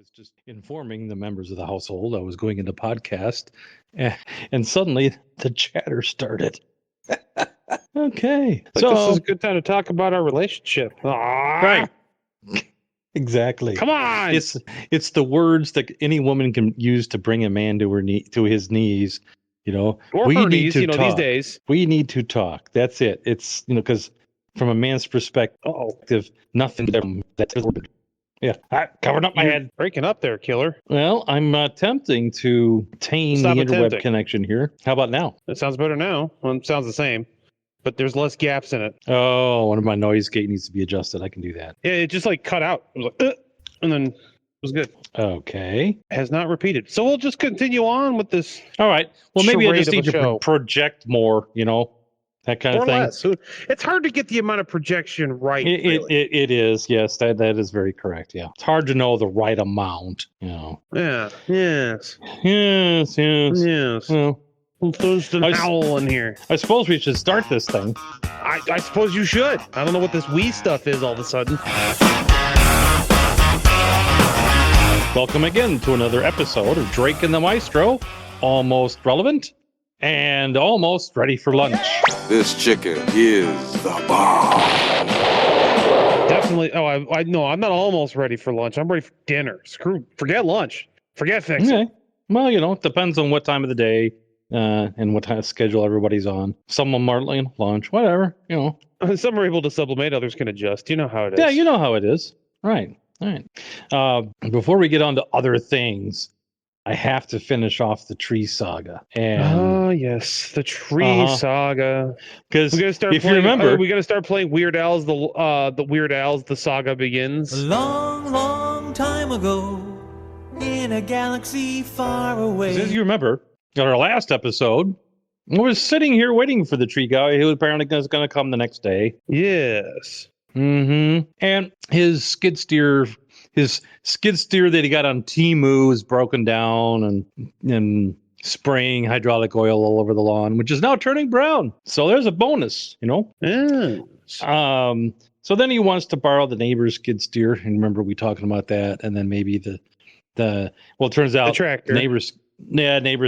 was just informing the members of the household I was going into podcast, and suddenly the chatter started. Okay. Like, so this is a good time to talk about our relationship. Aww. Right. Exactly. Come on. It's the words that any woman can use to bring a man to his knees. Or we her need knees, to talk. these days. We need to talk. That's it. It's because from a man's perspective, nothing that's yeah. Covered up my head. Breaking up there, killer. Well, I'm attempting to attain the interweb connection here. How about now? It sounds better now. Well, it sounds the same, but there's less gaps in it. Oh, one of my noise gate needs to be adjusted. I can do that. Yeah, it just like cut out. It was like, and then it was good. Okay. Has not repeated. So we'll just continue on with this. All right. Well, maybe I just need to show. Project more, that kind of thing. Less. It's hard to get the amount of projection right. It is. Yes, that is very correct. Yeah. It's hard to know the right amount, Yeah. Yes. Yes. Well, there's an owl in here. I suppose we should start this thing. I suppose you should. I don't know what this Wii stuff is all of a sudden. Welcome again to another episode of Drake and the Maestro, almost relevant and almost ready for lunch. This chicken is the bomb. Definitely. Oh, I know. I'm not almost ready for lunch. I'm ready for dinner. Forget lunch. Forget fixing. Okay. Well, it depends on what time of the day and what kind of schedule everybody's on. Some of them are lunch, whatever, Some are able to sublimate, others can adjust. You know how it is. Yeah, you know how it is. Right. All right. Before we get on to other things, I have to finish off the tree saga. And yes, the tree saga. Because if you remember, we got to start playing Weird Al's the Weird Al's The Saga Begins. A long, long time ago, in a galaxy far away. As you remember, in our last episode, I was sitting here waiting for the tree guy who apparently was going to come the next day. Yes. Mm-hmm. And his skid steer that he got on Temu is broken down and spraying hydraulic oil all over the lawn, which is now turning brown. So there's a bonus, Yes. So then he wants to borrow the neighbor's skid steer. And remember we talking about that. And then maybe it turns out the tractor. Neighbor's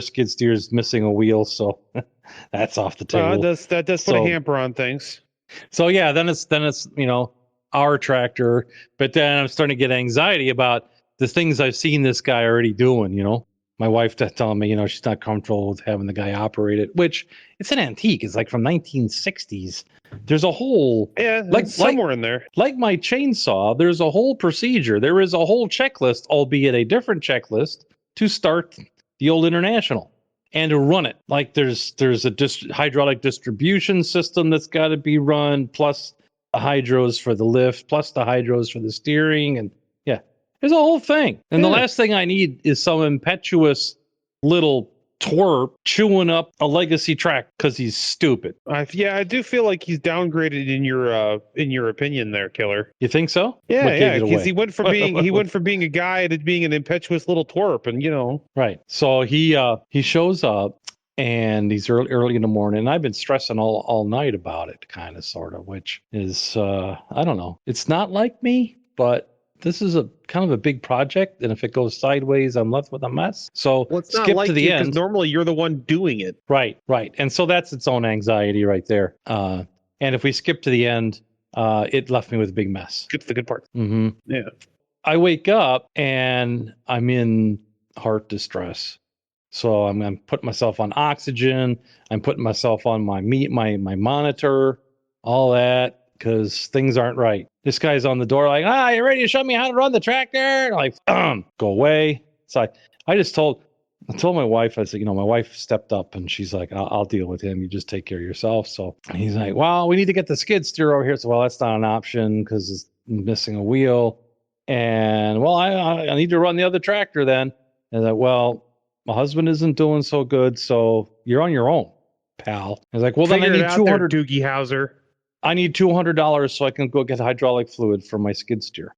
skid steer is missing a wheel. So that's off the table. That does put a hamper on things. So yeah, then it's our tractor, but then I'm starting to get anxiety about the things I've seen this guy already doing. My wife telling me, she's not comfortable with having the guy operate it, which it's an antique. It's like from 1960s. There's a whole somewhere in there. Like my chainsaw, there's a whole procedure. There is a whole checklist, albeit a different checklist, to start the old International. And to run it, like there's a hydraulic distribution system that's got to be run, plus the hydros for the lift, plus the hydros for the steering, and there's a whole thing. And the last thing I need is some impetuous little twerp chewing up a legacy track because he's stupid. I do feel like he's downgraded in your opinion there, killer. You think so? Yeah, because he went from being a guy to being an impetuous little twerp, and Right. So he shows up and he's early in the morning, and I've been stressing all night about it, kind of, sort of, which is I don't know. It's not like me, but this is a kind of a big project, and if it goes sideways, I'm left with a mess. So skip to the end. Normally, you're the one doing it. Right. And so that's its own anxiety right there. And if we skip to the end, it left me with a big mess. It's the good part. Mm-hmm. Yeah. I wake up and I'm in heart distress. So I'm putting myself on oxygen. I'm putting myself on my monitor, all that, because things aren't right. This guy's on the door like, you ready to show me how to run the tractor? And I'm like, go away. So I told my wife, I said, my wife stepped up and she's like, I'll deal with him. You just take care of yourself. So he's like, well, we need to get the skid steer over here. So, well, that's not an option because it's missing a wheel. And, well, I need to run the other tractor then. And I, well, my husband isn't doing so good. So you're on your own, pal. I was like, well, then I need 200 Doogie Howser. I need $200 so I can go get hydraulic fluid for my skid steer.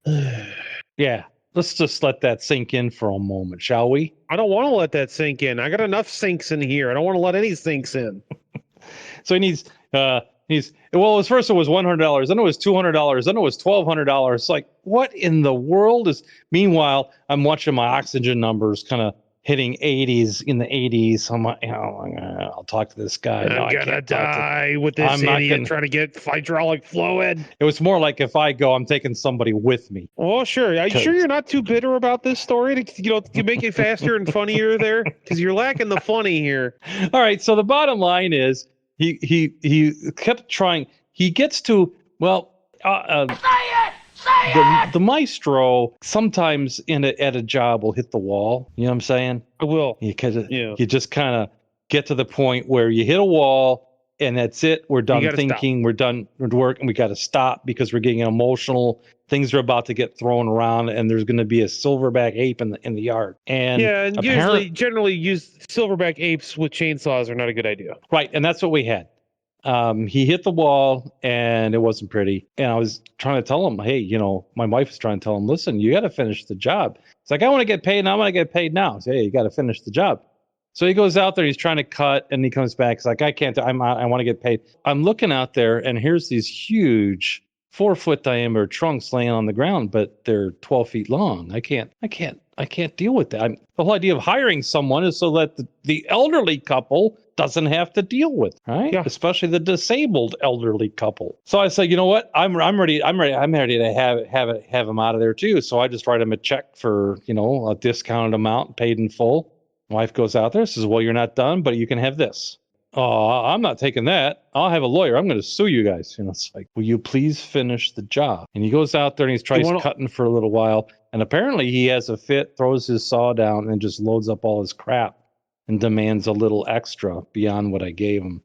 Yeah, let's just let that sink in for a moment, shall we? I don't want to let that sink in. I got enough sinks in here. I don't want to let any sinks in. So he First it was $100, then it was $200, then it was $1,200. Like, what in the world is? Meanwhile, I'm watching my oxygen numbers kind of hitting 80s in the 80s. I'm like, I'll talk to this guy. No, I'm gonna die with this idiot trying to get hydraulic fluid. It was more like if I go, I'm taking somebody with me. Oh, sure. Are you sure you're not too bitter about this story to make it faster and funnier there? Because you're lacking the funny here. All right. So the bottom line is he kept trying. He gets to, the maestro sometimes at a job will hit the wall. You know what I'm saying? I will. You just kind of get to the point where you hit a wall and that's it. We're done thinking. Stop. We're done working. We got to stop because we're getting emotional. Things are about to get thrown around, and there's going to be a silverback ape in the yard. And generally, use silverback apes with chainsaws are not a good idea. Right, and that's what we had. He hit the wall and it wasn't pretty. And I was trying to tell him, hey, my wife was trying to tell him, listen, you got to finish the job. It's like, I want to get paid and I want to get paid now. So, hey, you got to finish the job. So he goes out there, he's trying to cut and he comes back. It's like, I can't, I want to get paid. I'm looking out there and here's these huge 4-foot diameter trunks laying on the ground, but they're 12 feet long. I can't deal with that. The whole idea of hiring someone is so that the elderly couple doesn't have to deal with, right? Yeah. Especially the disabled elderly couple. So I said, you know what? I'm ready to have him out of there too. So I just write him a check for, a discounted amount, paid in full. Wife goes out there, says, well, you're not done, but you can have this. Oh, I'm not taking that. I'll have a lawyer. I'm going to sue you guys. It's like, will you please finish the job? And he goes out there and he tries cutting for a little while. And apparently he has a fit, throws his saw down and just loads up all his crap and demands a little extra beyond what I gave him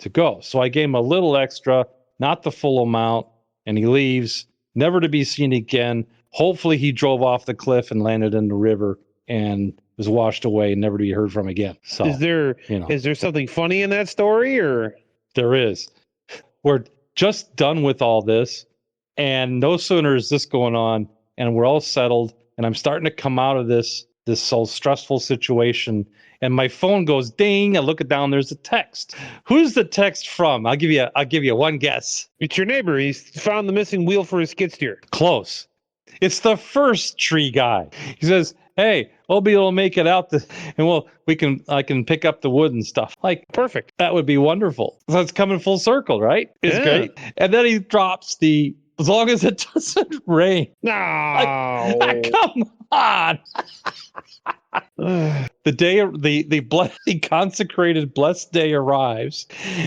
to go. So I gave him a little extra, not the full amount, and he leaves, never to be seen again. Hopefully he drove off the cliff and landed in the river and was washed away and never to be heard from again. So is there something funny in that story, or? There is. We're just done with all this, and no sooner is this going on, and we're all settled, and I'm starting to come out of this whole stressful situation, and my phone goes ding. I look it down. There's a text. Who's the text from? I'll give you one guess. It's your neighbor. He's found the missing wheel for his skid steer. Close. It's the first tree guy. He says, hey, we'll be able to make it out and I can pick up the wood and stuff. Like, perfect. That would be wonderful. So it's coming full circle, right? It's great. And then he drops as long as it doesn't rain. No. Come on. The day, the consecrated blessed day arrives,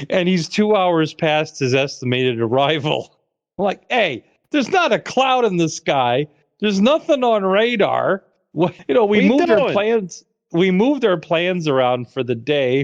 and he's 2 hours past his estimated arrival. I'm like, hey, there's not a cloud in the sky. There's nothing on radar. We moved our plans. We moved our plans around for the day.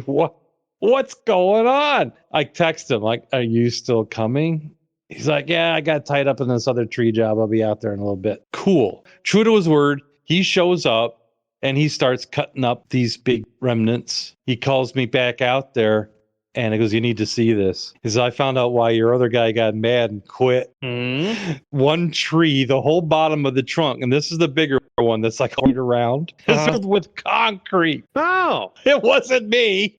What's going on? I text him like, are you still coming? He's like, yeah, I got tied up in this other tree job. I'll be out there in a little bit. Cool. True to his word, he shows up and he starts cutting up these big remnants. He calls me back out there and he goes, you need to see this. He says, I found out why your other guy got mad and quit. Mm-hmm. One tree, the whole bottom of the trunk, and this is the bigger one that's like all around, is filled with concrete. Oh, it wasn't me.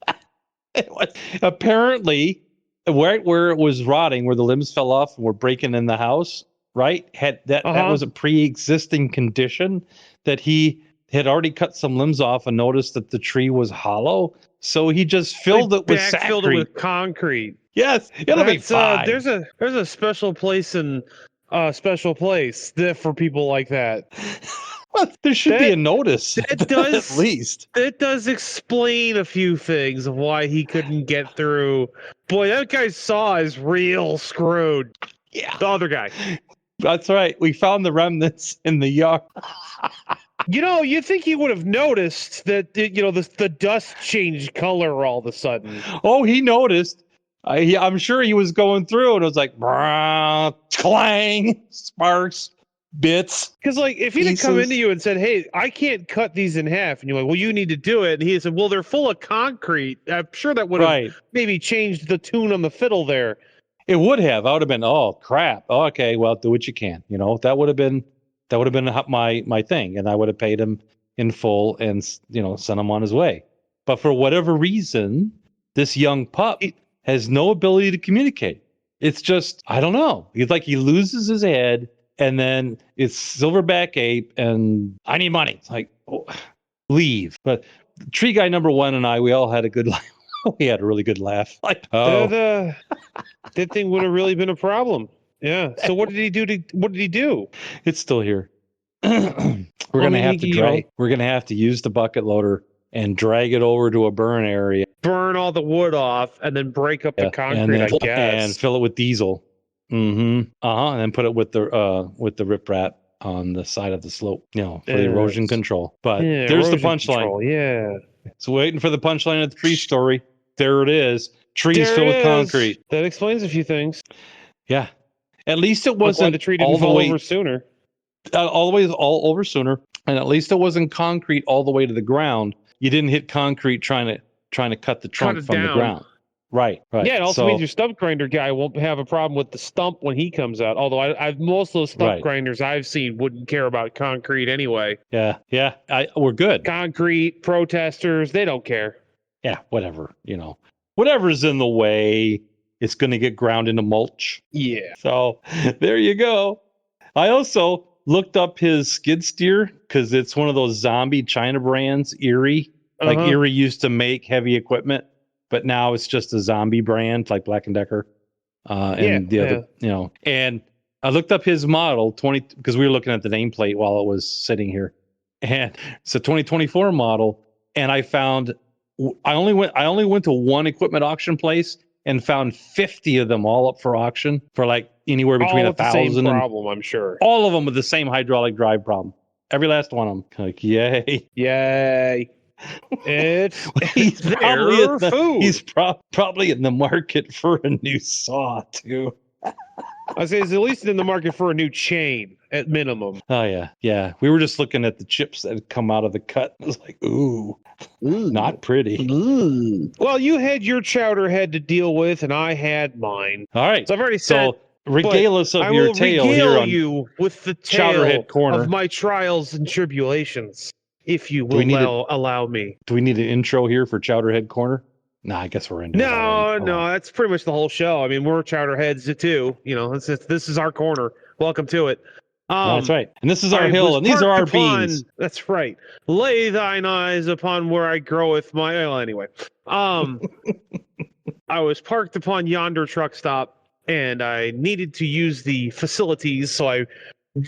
It was apparently where it was rotting, where the limbs fell off and were breaking in the house, right? That was a pre-existing condition that he had already cut some limbs off and noticed that the tree was hollow. So he just filled it with concrete. Yes, it'll be fine. There's a special place for people like that. Well, there should be a notice. It does, at least. It does explain a few things of why he couldn't get through. Boy, that guy's saw is real screwed. Yeah. The other guy. That's right. We found the remnants in the yard. You'd think he would have noticed that, the dust changed color all of a sudden. Oh, he noticed. I'm sure he was going through and it was like, clang, sparks, bits. Because, if he'd have come into you and said, hey, I can't cut these in half. And you're like, well, you need to do it. And he said, well, they're full of concrete. I'm sure that would have maybe changed the tune on the fiddle there. It would have. I would have been, oh, crap. Oh, okay, well, do what you can. That would have been my thing, and I would have paid him in full and sent him on his way. But for whatever reason, this young pup has no ability to communicate. It's just, I don't know. He's like, he loses his head, and then it's Silverback Ape, and I need money. It's like, oh, leave. But Tree Guy number 1 and I, we all had a good laugh. We had a really good laugh. Like, that thing would have really been a problem. Yeah. So what did he do? It's still here. We're gonna have to use the bucket loader and drag it over to a burn area. Burn all the wood off and then break up the concrete, I guess. And fill it with diesel. And then put it with the riprap on the side of the slope, for the erosion control. But there's the punchline. Yeah. So waiting for the punchline of the tree story. There it is. Trees filled with concrete. That explains a few things. Yeah. At least it wasn't the tree didn't fall over sooner. All over sooner. And at least it wasn't concrete all the way to the ground. You didn't hit concrete trying to cut the trunk from the ground. Right. Yeah, it also means your stump grinder guy won't have a problem with the stump when he comes out. Although I've most of those stump grinders I've seen wouldn't care about concrete anyway. Yeah. We're good. Concrete protesters, they don't care. Yeah, whatever. Whatever's in the way, it's going to get ground into mulch. Yeah. So there you go. I also looked up his skid steer because it's one of those zombie China brands, Erie. Like Erie used to make heavy equipment, but now it's just a zombie brand like Black & Decker. Other, and I looked up his model 20 because we were looking at the nameplate while it was sitting here, and it's a 2024 model. And I found I only went to one equipment auction place and found 50 of them all up for auction for like anywhere between 1,000 and problem, I'm sure. All of them with the same hydraulic drive problem. Every last one of them. Like, yay. He's probably in the market for a new saw too. I say he's at least in the market for a new chain at minimum. Oh yeah. We were just looking at the chips that had come out of the cut. It was like, ooh, not pretty. Well, you had your Chowder-head to deal with, and I had mine. All right. So I've already said. Regale us of your tale here on you with the Chowder-head corner of my trials and tribulations, if you will allow me. Do we need an intro here for Chowder-head corner? I guess we're into it. No, that's pretty much the whole show. I mean, we're Chowder-heads too. This is our corner. Welcome to it. That's right. And this is our hill, and these are our beans. That's right. Lay thine eyes upon where I groweth my... Well, anyway. I was parked upon yonder truck stop, and I needed to use the facilities, so I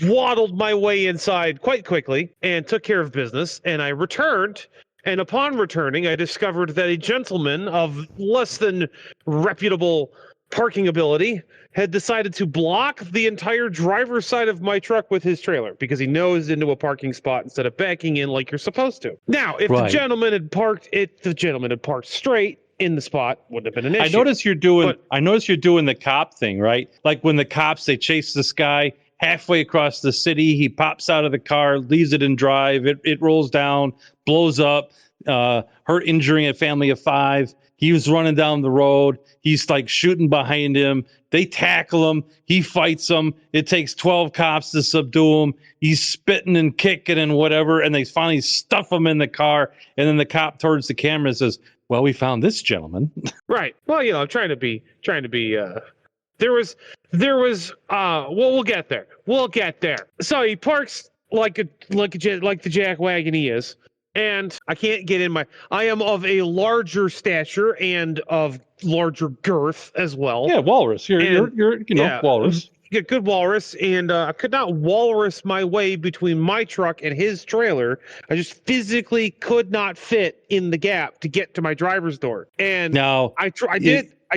waddled my way inside quite quickly and took care of business, and I returned. And upon returning, I discovered that a gentleman of less than reputable parking ability had decided to block the entire driver's side of my truck with his trailer because he nosed into a parking spot instead of backing in like you're supposed to. Now, if the gentleman had parked straight in the spot, wouldn't have been an issue. I notice you're doing the cop thing, right? Like when the cops, they chase this guy halfway across the city, he pops out of the car, leaves it in drive, it rolls down, blows up, hurt, injuring a family of 5. He was running down the road. He's like shooting behind him. They tackle him. He fights them. It takes 12 cops to subdue him. He's spitting and kicking and whatever. And they finally stuff him in the car. And then the cop turns the camera and says, well, we found this gentleman. Right. Well, trying to be, there was, we'll get there. We'll get there. So he parks like the jack wagon he is. And I can't get in I am of a larger stature and of larger girth as well. Yeah, walrus. You're walrus. Yeah, good walrus. And I could not walrus my way between my truck and his trailer. I just physically could not fit in the gap to get to my driver's door. And now I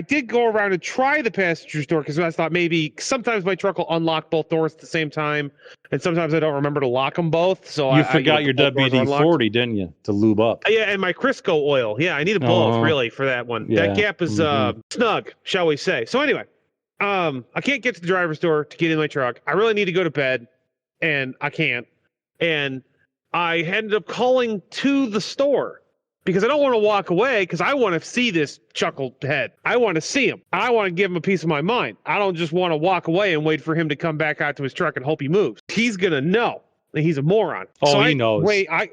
did go around and try the passenger's door because I thought maybe sometimes my truck will unlock both doors at the same time, and sometimes I don't remember to lock them both. So you forgot your WD-40, didn't you, to lube up? Yeah, and my Crisco oil. Yeah, I needed both really for that one. Yeah. That gap is snug, shall we say? So anyway, I can't get to the driver's door to get in my truck. I really need to go to bed, and I can't. And I ended up calling to the store. Because I don't want to walk away because I want to see this chuckled head. I want to see him. I want to give him a piece of my mind. I don't just want to walk away and wait for him to come back out to his truck and hope he moves. He's going to know that he's a moron. Oh, so he knows. I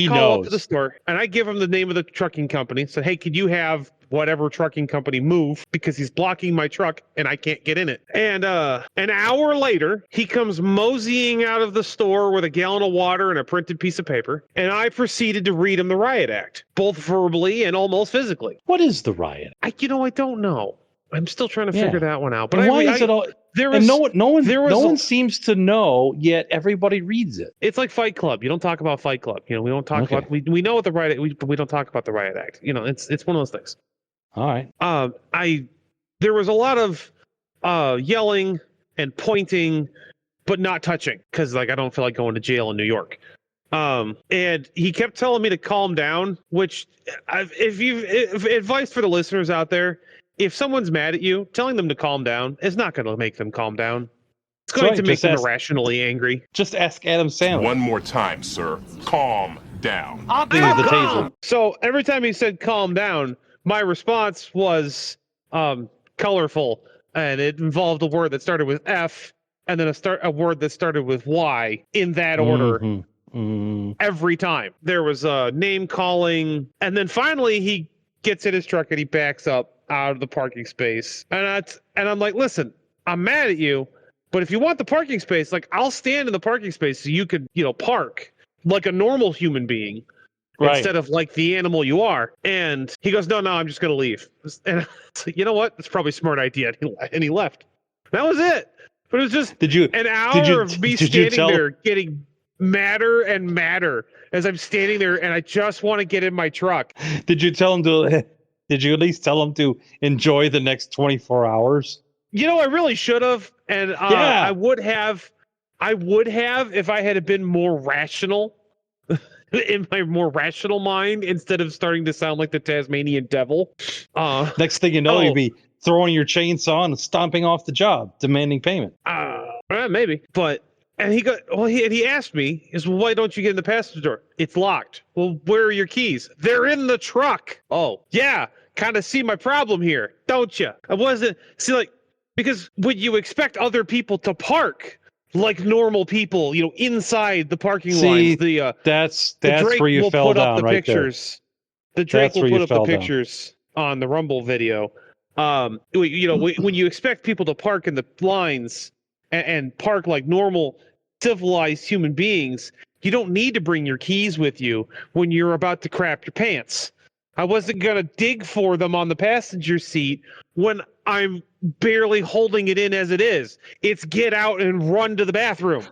call up to the store and I give him the name of the trucking company. Said, hey, could you have whatever trucking company move because he's blocking my truck and I can't get in it. And an hour later, he comes moseying out of the store with a gallon of water and a printed piece of paper, and I proceeded to read him the riot act, both verbally and almost physically. What is the riot? I don't know. I'm still trying to figure that one out. But and why is it all? There was, and no one a, seems to know, yet everybody reads it. It's like Fight Club. You don't talk about Fight Club. We don't talk about we know what the riot, but we don't talk about the riot act. It's one of those things. All right. There was a lot of yelling and pointing, but not touching, because I don't feel like going to jail in New York. And he kept telling me to calm down, which if advice for the listeners out there. If someone's mad at you, telling them to calm down is not going to make them calm down. It's going to make them irrationally angry. Just ask Adam Sandler. One more time, sir. Calm down. I'll the taser. So every time he said calm down, my response was colorful, and it involved a word that started with F and then a word that started with Y in that order. Every time. There was name calling, and then finally he gets in his truck and he backs up out of the parking space, and I'm like, listen, I'm mad at you, but if you want the parking space, I'll stand in the parking space so you could park like a normal human being, instead of like the animal you are. And he goes, no, I'm just gonna leave. And it's like, you know what, it's probably a smart idea. And he left. That was it. But it was just an hour of me standing there getting madder and madder as I'm standing there, and I just want to get in my truck. Did you at least tell him to enjoy the next 24 hours? I really should have, and I would have if I had been more rational in my more rational mind, instead of starting to sound like the Tasmanian devil. Next thing you know, you'd be throwing your chainsaw and stomping off the job, demanding payment. Maybe, but. And he asked me, why don't you get in the passenger door? It's locked. Well, where are your keys? They're in the truck. Oh, yeah. Kind of see my problem here, don't you? Because would you expect other people to park like normal people, inside the parking lines? That's where you fell down right there. The Drake will put up the pictures on the Rumble video. When you expect people to park in the lines and park like normal civilized human beings, you don't need to bring your keys with you when you're about to crap your pants. I wasn't going to dig for them on the passenger seat when I'm barely holding it in as it is. It's get out and run to the bathroom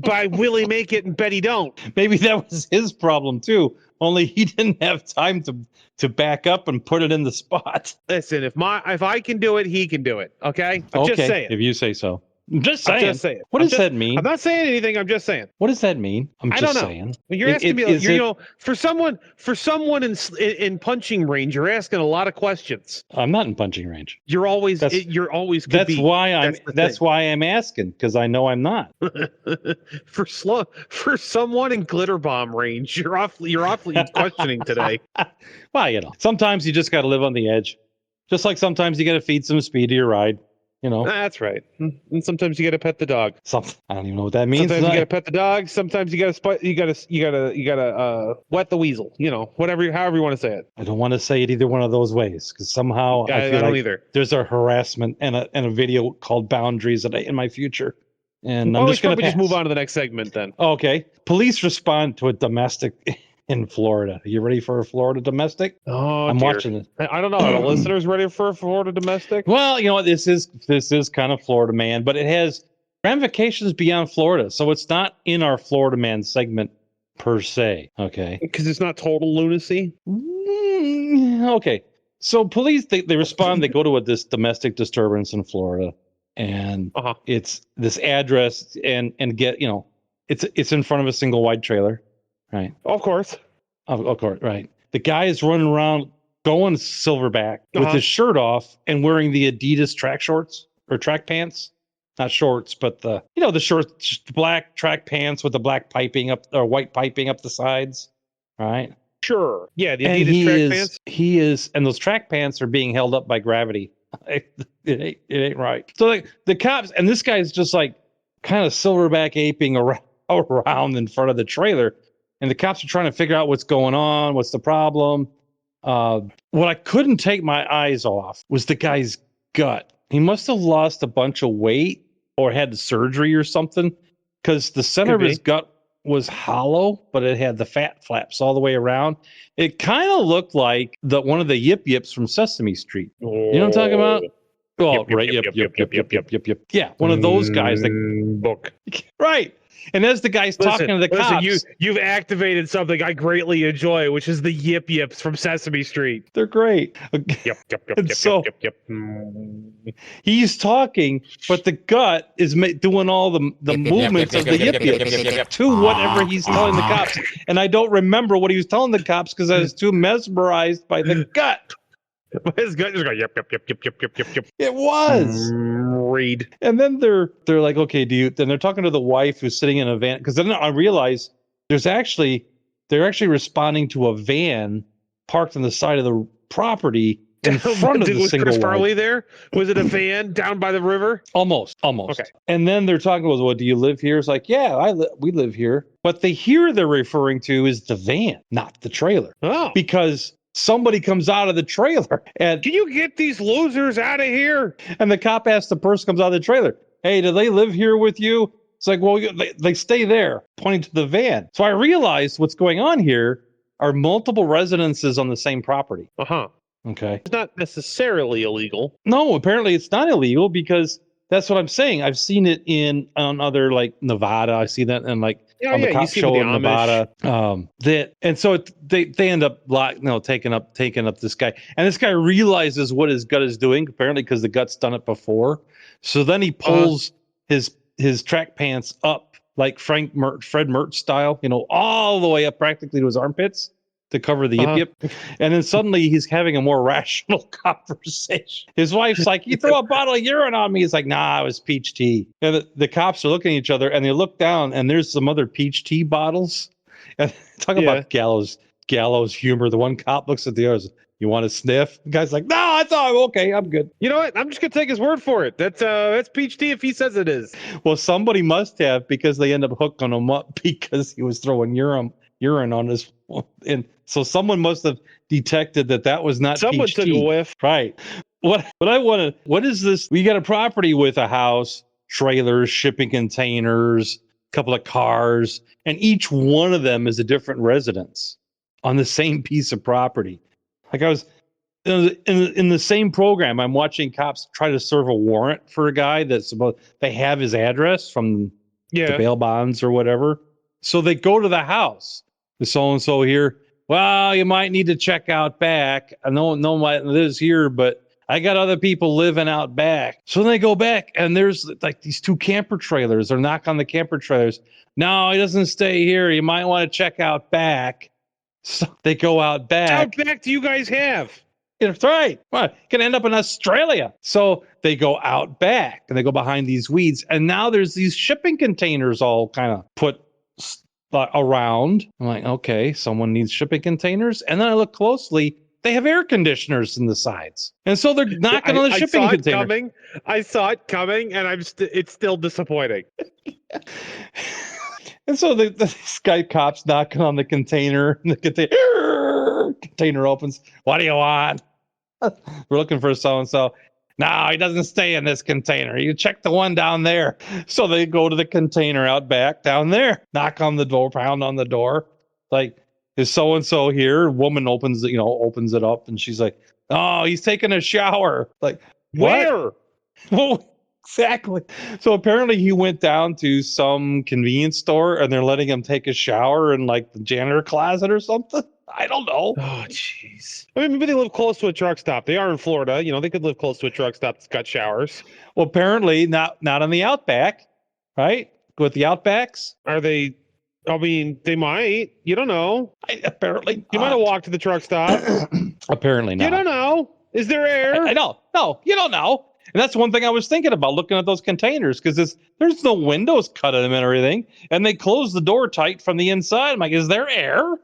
by Willie Make It and Betty Don't. Maybe that was his problem too, only he didn't have time to back up and put it in the spot. Listen, if I can do it, he can do it. Okay? I'm just saying. If you say so. I'm just saying. I'm just saying. What does that mean? I'm not saying anything. I'm just saying. What does that mean? I don't know. Saying. You're asking me, for someone in punching range, you're asking a lot of questions. I'm not in punching range. You're always could That's be. why I'm asking, because I know I'm not. For someone in glitter bomb range, you're awfully questioning today. Well, sometimes you just got to live on the edge. Just like sometimes you got to feed some speed to your ride. That's right. And sometimes you got to pet the dog. I don't even know what that means. Sometimes you got to pet the dog. Sometimes you got to wet the weasel. However you want to say it. I don't want to say it either one of those ways, because somehow I feel don't like either. There's a harassment and a video called Boundaries in my future. And I'm just going to move on to the next segment then. Okay. Police respond to a domestic in Florida. Are you ready for a Florida domestic? Oh, I'm watching it. I don't know. Are the listeners ready for a Florida domestic? Well, this is kind of Florida Man, but it has ramifications beyond Florida. So it's not in our Florida Man segment per se. Okay. Because it's not total lunacy. Okay. So police, they respond. They go to this domestic disturbance in Florida, and it's this address and get it's in front of a single wide trailer. Right. Of course. Of course. Right. The guy is running around going silverback with his shirt off and wearing the Adidas track shorts or track pants. Not shorts, but the shorts, black track pants with the black piping up or white piping up the sides. Right. Sure. Yeah. The Adidas track pants. He is. And those track pants are being held up by gravity. It ain't right. So like the cops, and this guy's just like kind of silverback aping around in front of the trailer. And the cops are trying to figure out what's going on, what's the problem. What I couldn't take my eyes off was the guy's gut. He must have lost a bunch of weight or had surgery or something, because the center of his gut was hollow, but it had the fat flaps all the way around. It kind of looked like one of the Yips from Sesame Street. You know what I'm talking about? Well, right. Yep. Yeah, one of those guys. Book. Right. And as the guy's talking to the cops, you've activated something I greatly enjoy, which is the Yips from Sesame Street. They're great. Yep. He's talking, but the gut is doing all the movements of the Yips to whatever he's telling the cops. And I don't remember what he was telling the cops because I was too mesmerized by the gut. His gut just going yep. It was. Read. And then they're like, okay, then they're talking to the wife who's sitting in a van, because then I realize they're actually responding to a van parked on the side of the property in front of the was single Chris wife. Farley there? Was it a van down by the river? Almost. Okay. And then they're talking about, well, do you live here? It's like, yeah, we live here. But the here they're referring to is the van, not the trailer. Oh. Because somebody comes out of the trailer and can you get these losers out of here? And the cop asks the person comes out of the trailer, hey, do they live here with you? It's like, well, they stay there, pointing to the van. So I realized what's going on here are multiple residences on the same property. Okay. It's not necessarily illegal. No, apparently it's not illegal, because that's what I'm saying. I've seen it on other, like, Nevada. I see that in, like, on the cop show in Nevada. And so they end up taking up this guy, and this guy realizes what his gut is doing, apparently, because the gut's done it before. So then he pulls his track pants up like Fred Mertz style, all the way up practically to his armpits to cover the yip. And then suddenly he's having a more rational conversation. His wife's like, you throw a bottle of urine on me. He's like, nah, it was peach tea. And the cops are looking at each other, and they look down, and there's some other peach tea bottles. And talk about gallows humor. The one cop looks at the others. You want to sniff? The guy's like, no, I thought, okay, I'm good. You know what? I'm just going to take his word for it. That's peach tea if he says it is. Well, somebody must have, because they end up hooking him up because he was throwing urine on his, and so someone must have detected that was not someone peach took tea. a whiff. Right. What is this? We got a property with a house, trailers, shipping containers, a couple of cars, and each one of them is a different residence on the same piece of property. Like I was in the same program, I'm watching cops try to serve a warrant for a guy they have his address from the bail bonds or whatever. So they go to the house. The so-and-so here, well, you might need to check out back. I know lives here, but I got other people living out back. So they go back, and there's like these two camper trailers. They knock on the camper trailers. No, he doesn't stay here. You might want to check out back. So they go out back. How back do you guys have? That's right. Well, can end up in Australia. So they go out back, and they go behind these weeds. And now there's these shipping containers all kind of put around. I'm like, okay, someone needs shipping containers. And then I look closely, they have air conditioners in the sides. And so they're knocking on the shipping container. I saw it coming, and it's still disappointing. And so this guy cops knocking on the container, and the container opens. What do you want? We're looking for so-and-so. No, he doesn't stay in this container. You check the one down there. So they go to the container out back down there, knock on the door, pound on the door. Like, is so-and-so here? Woman opens it up, and she's like, oh, he's taking a shower. Like, where? Well, exactly. So apparently he went down to some convenience store, and they're letting him take a shower in like the janitor closet or something. I don't know. Oh, jeez. I mean, maybe they live close to a truck stop. They are in Florida. They could live close to a truck stop that's got showers. Well, apparently not on the Outback, right? With the Outbacks? Are they? I mean, they might. You don't know. Apparently you might have walked to the truck stop. Apparently not. You don't know. Is there air? I know. No, you don't know. And that's one thing I was thinking about looking at those containers, because there's no windows cut in them and everything, and they close the door tight from the inside. I'm like, is there air?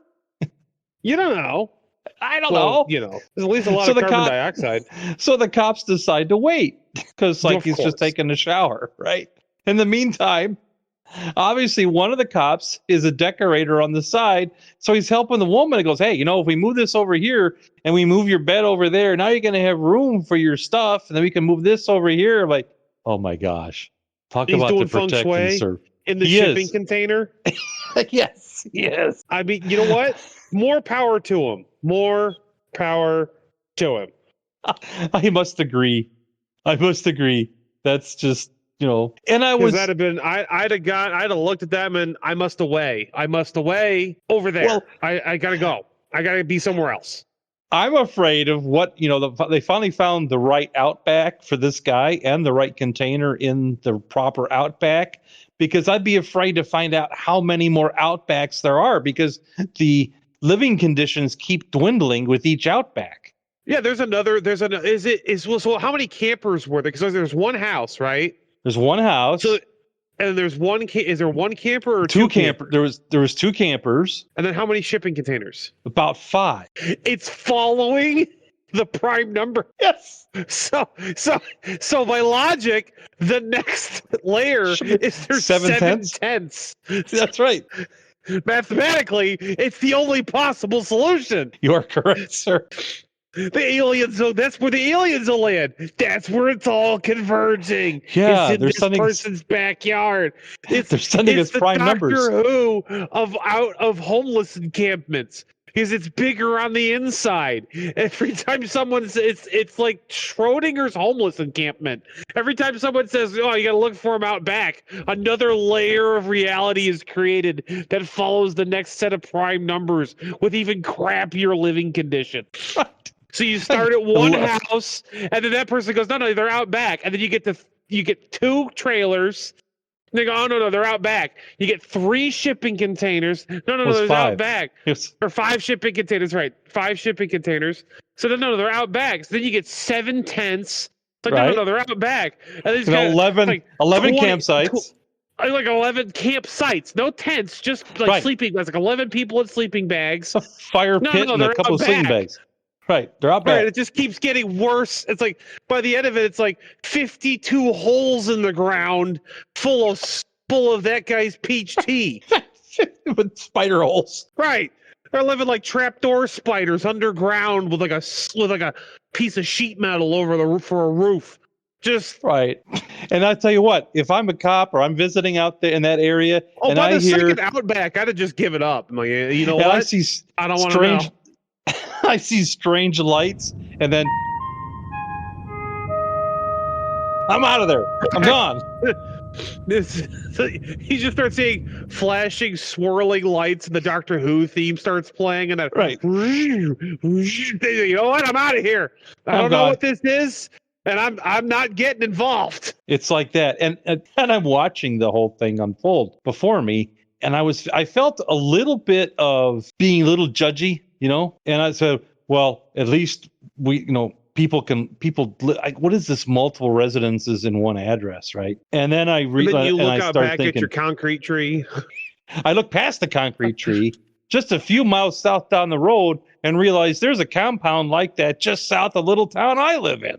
You don't know. I don't know. There's at least a lot of carbon dioxide. So the cops decide to wait because he's just taking a shower, right? In the meantime, Obviously, one of the cops is a decorator on the side, so he's helping the woman. He goes, "Hey, if we move this over here and we move your bed over there, now you're going to have room for your stuff, and then we can move this over here." I'm like, oh my gosh, talk He's about doing the feng protect and shui serve. in the He shipping is. container. Yes, yes. I mean, you know what? More power to him. More power to him. I must agree. That's just, and I Because was that'd have been, I'd have looked at them and I must away over there. Well- I gotta go. I gotta be somewhere else. I'm afraid of what, they finally found the right outback for this guy and the right container in the proper outback, because I'd be afraid to find out how many more outbacks there are, because the living conditions keep dwindling with each outback. Yeah, so how many campers were there? Because there's one house, right? There's one house. So, and there's one, is there one camper or two campers? There was two campers. And then how many shipping containers? About 5. It's following the prime number. Yes. So by logic, the next layer is there's 7 tenths. That's right. Mathematically, it's the only possible solution. You are correct, sir. The aliens, so that's where the aliens will land. That's where it's all converging. Yeah, it's in they're this sending- person's backyard. They're sending us the prime Doctor numbers. Who of out of homeless encampments. Because it's bigger on the inside. Every time it's like Schrodinger's homeless encampment. Every time someone says, "Oh, you got to look for him out back," another layer of reality is created that follows the next set of prime numbers with even crappier living conditions. So you start at one house, and then that person goes, "No, they're out back," and then you get 2 trailers. They go, "Oh, no, they're out back." You get 3 shipping containers. No, they're out back. Yes. Or 5 shipping containers, right? 5 shipping containers. So no, they're out back. So then you get 7 tents. It's like, Right. no, they're out back. And then 11 20 campsites. Like 11 campsites. No tents, just like Right. sleeping bags. Like 11 people in sleeping bags. A fire No, pit and they're a couple out of sleeping back. bags. Right. They're out back. Right, it just keeps getting worse. It's like by the end of it, it's like 52 holes in the ground full of that guy's peach tea. With spider holes. Right. They're living like trapdoor spiders underground with like a piece of sheet metal over the roof for a roof. Just Right. And I tell you what, if I'm a cop or I'm visiting out there in that area, and by I the hear second outback, I'd have just given up. I'm like, you know and what? I see I don't want to strange know. I see strange lights, and then I'm out of there. I'm gone. You just start seeing flashing, swirling lights, and the Doctor Who theme starts playing, and that Right. You know what? I'm out of here. I I'm don't know gone. what this is, and I'm not getting involved. It's like that, and I'm watching the whole thing unfold before me, and I felt a little bit of being a little judgy, and I said, well, at least we, people like, what is this, multiple residences in one address, right? And then I And then you look I out start back thinking, at your concrete tree. I look past the concrete tree just a few miles south down the road and realize there's a compound like that just south of the little town I live in.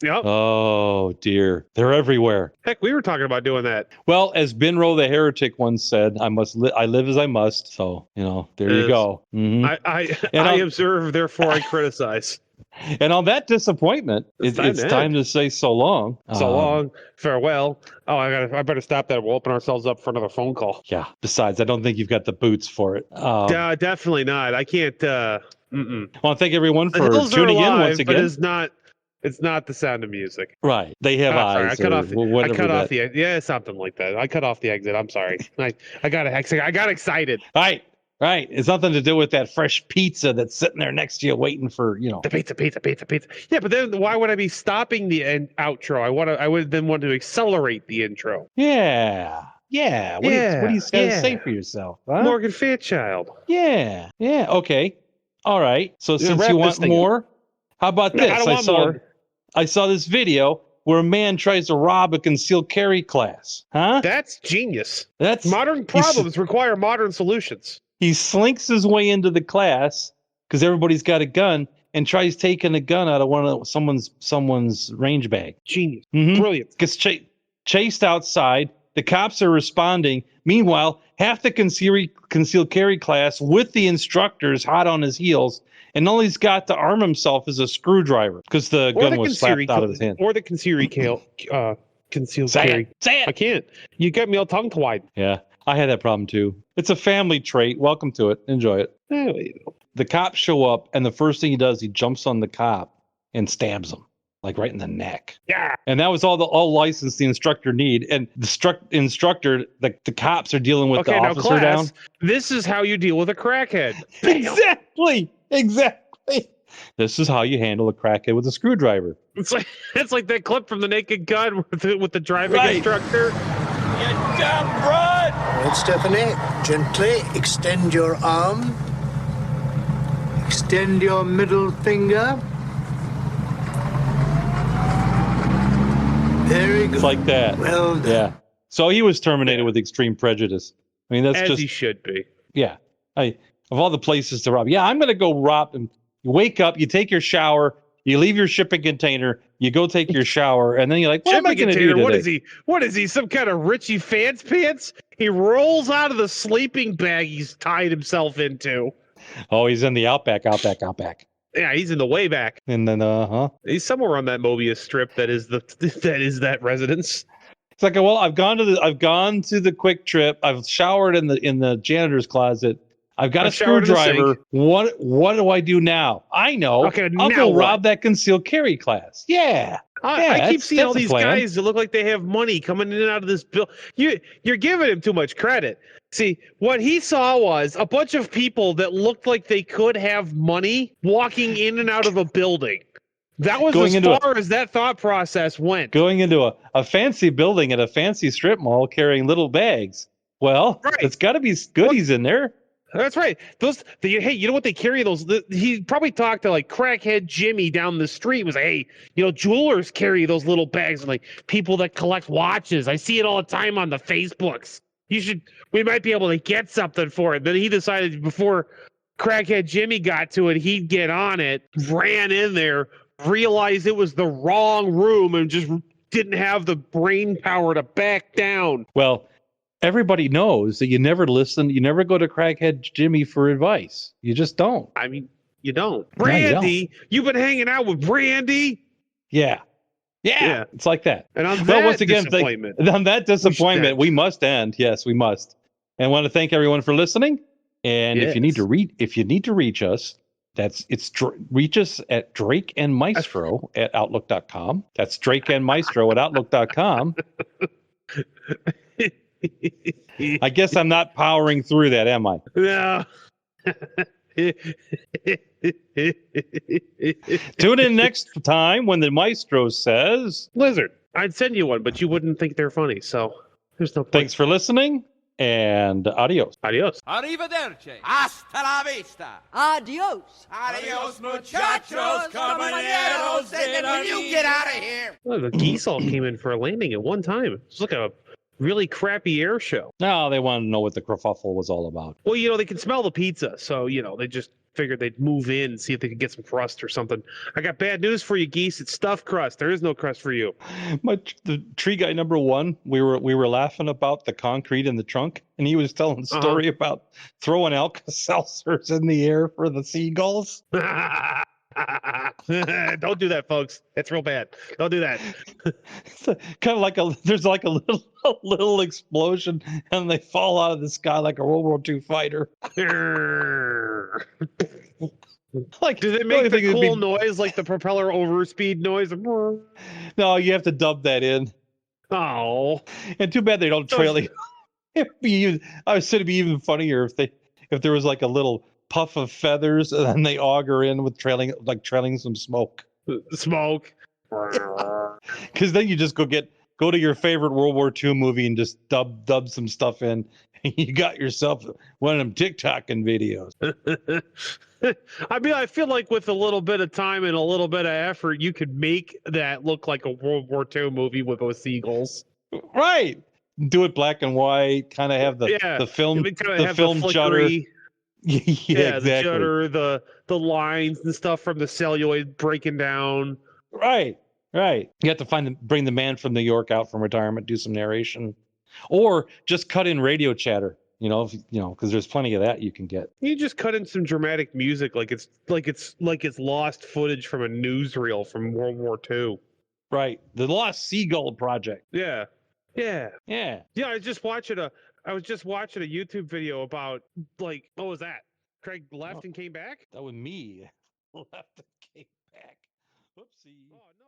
Yep. Oh dear, they're everywhere. Heck, we were talking about doing that. Well, as Binro the heretic once said, I live as I must. So, there you Yes. go. Mhm. I observe, therefore I criticize. And on that disappointment, it's time to say so long. So long, farewell. Oh, I better stop that. We'll open ourselves up for another phone call. Yeah. Besides, I don't think you've got the boots for it. Definitely not. I can't. I want to thank everyone The for hills are tuning in alive, once but again. it's not the sound of music. Right. They have Sorry, eyes. I cut or off. whatever I cut off that- the. Something like that. I cut off the exit. I'm sorry. I got excited. Right. It's nothing to do with that fresh pizza that's sitting there next to you waiting for, The pizza. Yeah, but then why would I be stopping the outro? I would then want to accelerate the intro. Yeah. What do you got to say for yourself? Huh? Morgan Fairchild. Yeah. Okay. All right. So since wrap you this want thing more, how about No, this? I don't want more. I saw this video where a man tries to rob a concealed carry class. Huh? That's genius. That's Modern problems require modern solutions. He slinks his way into the class because everybody's got a gun and tries taking a gun out of someone's range bag. Genius. Mhm. Brilliant. Gets chased outside, The cops are responding. Meanwhile, half the concealed carry class with the instructors hot on his heels, and all he's got to arm himself is a screwdriver because the gun was slapped out of his hand. Or the concealed carry. Say I it. can't. You got me all tongue-tied. Yeah, I had that problem too. It's a family trait. Welcome to it. Enjoy it. The cops show up, and the first thing he does, he jumps on the cop and stabs him, like right in the neck. Yeah. And that was all license the instructor need. And the instructor, the cops are dealing with the officer class, down. This is how you deal with a crackhead. Exactly. This is how you handle a crackhead with a screwdriver. It's like that clip from The Naked Gun with the driving instructor. You damn right! Right, Stephanie. Gently extend your arm. Extend your middle finger. Very good. It's like that. Well done. Yeah. So he was terminated with extreme prejudice. I mean, that's As just he should be. yeah. Of all the places to rob. Yeah, I'm going to go rob. And you wake up, you take your shower, you leave your shipping container, you go take your shower, and then you're like, what am I going to do today? What is he? Some kind of Richie Pants? He rolls out of the sleeping bag he's tied himself into. Oh, he's in the Outback. Yeah, he's in the way back. And then He's somewhere on that Mobius strip that is that residence. it's like, well, I've gone to the Quick Trip. I've showered in the janitor's closet. I've got a screwdriver. What do I do now? I know. Okay, I'll now go what? rob that concealed carry class. Yeah. I keep seeing all that's a these plan. guys that look like they have money coming in and out of this bill. You're giving him too much credit. See, what he saw was a bunch of people that looked like they could have money walking in and out of a building. That was as far as that thought process went. Going into a fancy building at a fancy strip mall carrying little bags. Well, it's got to be goodies in there. That's right. Hey, you know what they carry? He probably talked to like crackhead Jimmy down the street. Was like, hey, jewelers carry those little bags, and like people that collect watches. I see it all the time on the Facebooks. We might be able to get something for it. Then he decided before crackhead Jimmy got to it, he'd get on it. Ran in there, realized it was the wrong room, and just didn't have the brain power to back down. Well, everybody knows that you never listen. You never go to crackhead Jimmy for advice. You just don't. I mean, you don't. No, you don't. Brandy, you've been hanging out with Brandy. Yeah. It's like that. And on that once again, disappointment, on that disappointment, we must end. Yes, we must. And I want to thank everyone for listening. And if you need to reach us, reach us at DrakeAndMaestro at Outlook.com. That's DrakeAndMaestro at Outlook.com. I guess I'm not powering through that, am I? No. Tune in next time when the maestro says, Lizard, I'd send you one, but you wouldn't think they're funny, so there's no point. Thanks for listening, and adios. Adios. Arrivederci. Hasta la vista. Adios. Adios, muchachos, caballeros. Will you get out of here? Well, the geese all came in for a landing at one time. It's like a really crappy air show. No, they wanted to know what the kerfuffle was all about. Well, they can smell the pizza, so, they just figured they'd move in and see if they could get some crust or something. I got bad news for you, geese. It's stuffed crust. There is no crust for you. The tree guy number one, we were laughing about the concrete in the trunk, and he was telling a story about throwing Alka-Seltzers in the air for the seagulls. Don't do that, folks. It's real bad. Don't do that. It's kind of like there's like a little explosion, and they fall out of the sky like a World War II fighter. Like, do they make the cool noise like the propeller overspeed noise? No, you have to dub that in. Oh, and too bad they don't trail it. I would say it'd be even funnier if there was like a little puff of feathers and then they auger in with trailing some smoke. Smoke. Because then you just go to your favorite World War II movie and just dub some stuff in. And you got yourself one of them TikToking videos. I feel like with a little bit of time and a little bit of effort, you could make that look like a World War II movie with those seagulls. Right. Do it black and white. Kind of have the film shutter. Exactly. The shutter, the lines and stuff from the celluloid breaking down. Right. You have to bring the man from New York out from retirement, do some narration. Or just cut in radio chatter, because there's plenty of that you can get. You just cut in some dramatic music, like it's lost footage from a newsreel from World War II. Right. The Lost Seagull Project. Yeah. Yeah. I was just watching a YouTube video about, like, what was that? Craig left and came back? That was me. Left and came back. Whoopsie. Oh no.